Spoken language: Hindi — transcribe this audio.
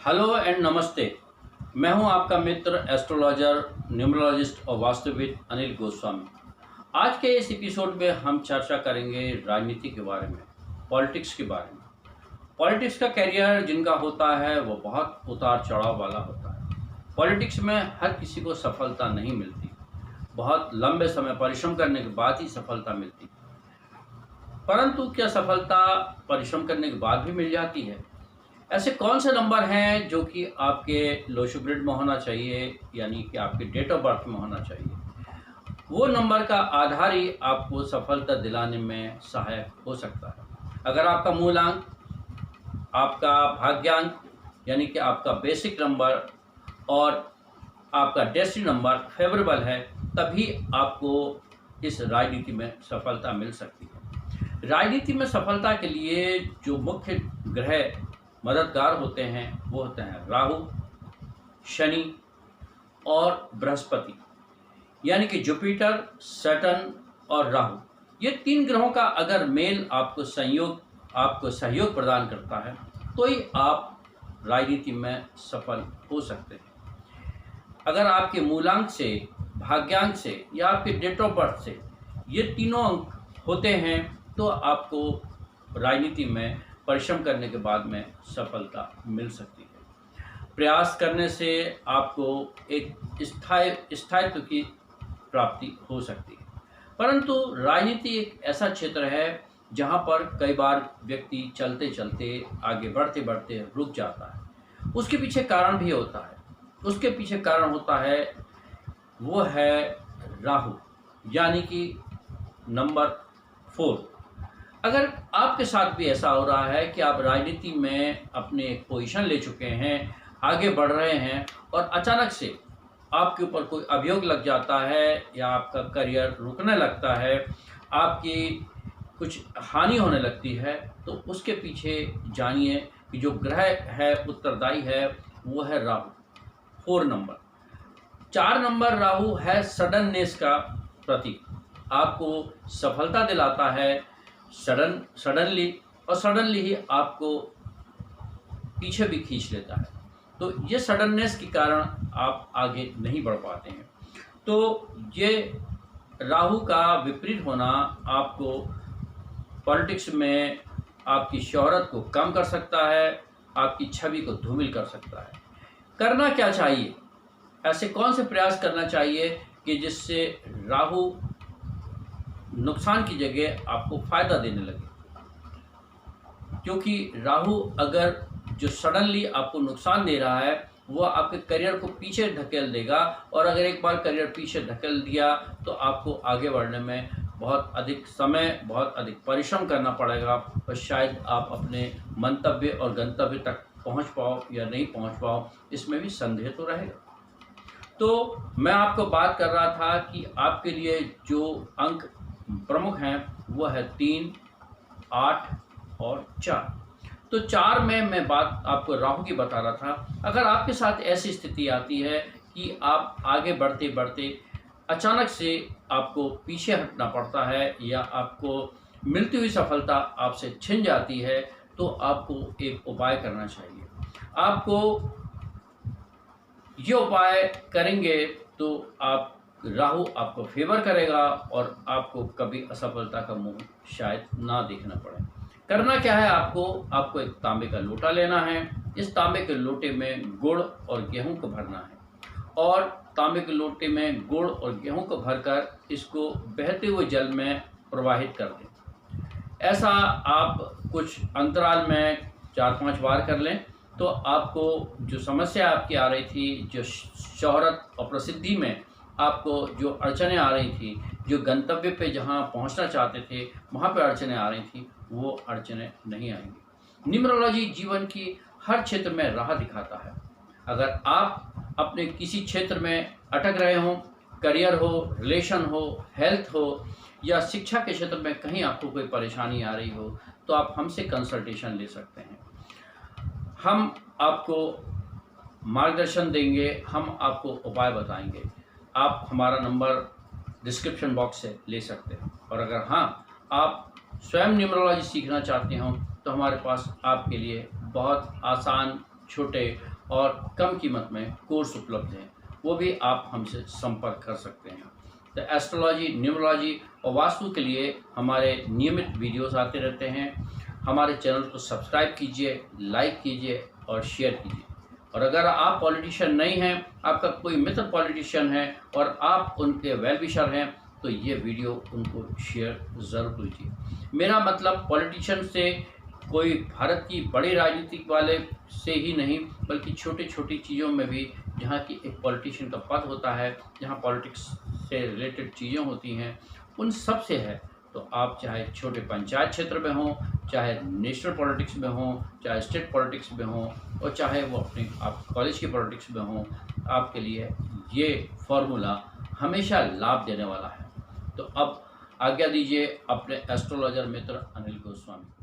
हेलो एंड नमस्ते। मैं हूं आपका मित्र एस्ट्रोलॉजर, न्यूमरोलॉजिस्ट और वास्तुविद अनिल गोस्वामी। आज के इस एपिसोड में हम चर्चा करेंगे राजनीति के बारे में, पॉलिटिक्स के बारे में। पॉलिटिक्स का कैरियर जिनका होता है वो बहुत उतार चढ़ाव वाला होता है। पॉलिटिक्स में हर किसी को सफलता नहीं मिलती, बहुत लंबे समय परिश्रम करने के बाद ही सफलता मिलती। परंतु क्या सफलता परिश्रम करने के बाद भी मिल जाती है? ऐसे कौन से नंबर हैं जो कि आपके लोशो ग्रिड में होना चाहिए, यानी कि आपके डेट ऑफ बर्थ में होना चाहिए? वो नंबर का आधार ही आपको सफलता दिलाने में सहायक हो सकता है। अगर आपका मूलांक, आपका भाग्यांक यानी कि आपका बेसिक नंबर और आपका डेस्टिनी नंबर फेवरेबल है, तभी आपको इस राजनीति में सफलता मिल सकती है। राजनीति में सफलता के लिए जो मुख्य ग्रह मददगार होते हैं वो होते हैं राहु, शनि और बृहस्पति, यानी कि जुपिटर, सैटर्न और राहु। ये तीन ग्रहों का अगर मेल आपको सहयोग प्रदान करता है तो ही आप राजनीति में सफल हो सकते हैं। अगर आपके मूलांक से, भाग्यांक से या आपके डेट ऑफ बर्थ से ये तीनों अंक होते हैं तो आपको राजनीति में परिश्रम करने के बाद में सफलता मिल सकती है। प्रयास करने से आपको एक स्थायित्व की प्राप्ति हो सकती है। परंतु राजनीति एक ऐसा क्षेत्र है जहां पर कई बार व्यक्ति चलते चलते, आगे बढ़ते बढ़ते रुक जाता है। उसके पीछे कारण भी होता है। उसके पीछे कारण होता है वो है राहु, यानी कि नंबर 4। अगर आपके साथ भी ऐसा हो रहा है कि आप राजनीति में अपने एक पोजीशन ले चुके हैं, आगे बढ़ रहे हैं और अचानक से आपके ऊपर कोई अभियोग लग जाता है या आपका करियर रुकने लगता है, आपकी कुछ हानि होने लगती है, तो उसके पीछे जानिए कि जो ग्रह है उत्तरदायी है वो है राहु, 4 नंबर। 4 नंबर राहु है सडननेस का प्रतीक। आपको सफलता दिलाता है सडनली ही आपको पीछे भी खींच लेता है। तो ये सडननेस के कारण आप आगे नहीं बढ़ पाते हैं। तो ये राहु का विपरीत होना आपको पॉलिटिक्स में आपकी शोहरत को कम कर सकता है, आपकी छवि को धूमिल कर सकता है। करना क्या चाहिए? ऐसे कौन से प्रयास करना चाहिए कि जिससे राहु नुकसान की जगह आपको फ़ायदा देने लगे? क्योंकि राहु अगर जो सडनली आपको नुकसान दे रहा है वो आपके करियर को पीछे धकेल देगा, और अगर एक बार करियर पीछे धकेल दिया तो आपको आगे बढ़ने में बहुत अधिक समय, बहुत अधिक परिश्रम करना पड़ेगा और शायद आप अपने मंतव्य और गंतव्य तक पहुंच पाओ या नहीं पहुंच पाओ, इसमें भी संदेह तो रहेगा। तो मैं आपको बात कर रहा था कि आपके लिए जो अंक प्रमुख हैं वो है 3, 8 और 4। तो 4 में मैं बात आपको राहु की बता रहा था। अगर आपके साथ ऐसी स्थिति आती है कि आप आगे बढ़ते बढ़ते अचानक से आपको पीछे हटना पड़ता है या आपको मिलती हुई सफलता आपसे छिन जाती है, तो आपको एक उपाय करना चाहिए। आपको ये उपाय करेंगे तो आप राहु आपको फेवर करेगा और आपको कभी असफलता का मुंह शायद ना देखना पड़े। करना क्या है? आपको एक तांबे का लोटा लेना है। इस तांबे के लोटे में गुड़ और गेहूं को भरना है और तांबे के लोटे में गुड़ और गेहूं को भरकर इसको बहते हुए जल में प्रवाहित कर दें। ऐसा आप कुछ अंतराल में 4-5 बार कर लें तो आपको जो समस्या आपकी आ रही थी, जो शोहरत और प्रसिद्धि में आपको जो अड़चनें आ रही थी, जो गंतव्य पे जहाँ पहुँचना चाहते थे वहाँ पे अड़चनें आ रही थी, वो अड़चनें नहीं आएंगी। न्यूमरोलॉजी जीवन की हर क्षेत्र में राह दिखाता है। अगर आप अपने किसी क्षेत्र में अटक रहे हों, करियर हो, रिलेशन हो, हेल्थ हो या शिक्षा के क्षेत्र में कहीं आपको कोई परेशानी आ रही हो, तो आप हमसे कंसल्टेशन ले सकते हैं। हम आपको मार्गदर्शन देंगे, हम आपको उपाय बताएंगे। आप हमारा नंबर डिस्क्रिप्शन बॉक्स से ले सकते हैं। और अगर हाँ, आप स्वयं न्यूमरोलॉजी सीखना चाहते हो तो हमारे पास आपके लिए बहुत आसान, छोटे और कम कीमत में कोर्स उपलब्ध हैं, वो भी आप हमसे संपर्क कर सकते हैं। तो एस्ट्रोलॉजी, न्यूमरोलॉजी और वास्तु के लिए हमारे नियमित वीडियोस आते रहते हैं। हमारे चैनल को सब्सक्राइब कीजिए, लाइक कीजिए और शेयर कीजिए। और अगर आप पॉलिटिशियन नहीं हैं, आपका कोई मित्र पॉलिटिशियन है और आप उनके वेल विशर हैं, तो ये वीडियो उनको शेयर ज़रूर कीजिए। मेरा मतलब पॉलिटिशियन से कोई भारत की बड़ी राजनीतिक वाले से ही नहीं, बल्कि छोटी छोटी चीज़ों में भी, जहाँ की एक पॉलिटिशियन का पद होता है, जहाँ पॉलिटिक्स से रिलेटेड चीज़ें होती हैं, उन सब से है। तो आप चाहे छोटे पंचायत क्षेत्र में हों, चाहे नेशनल पॉलिटिक्स में हों, चाहे स्टेट पॉलिटिक्स में हों, और चाहे वो अपने आप कॉलेज की पॉलिटिक्स में हों, आपके लिए ये फॉर्मूला हमेशा लाभ देने वाला है। तो अब आज्ञा दीजिए अपने एस्ट्रोलॉजर मित्र अनिल गोस्वामी।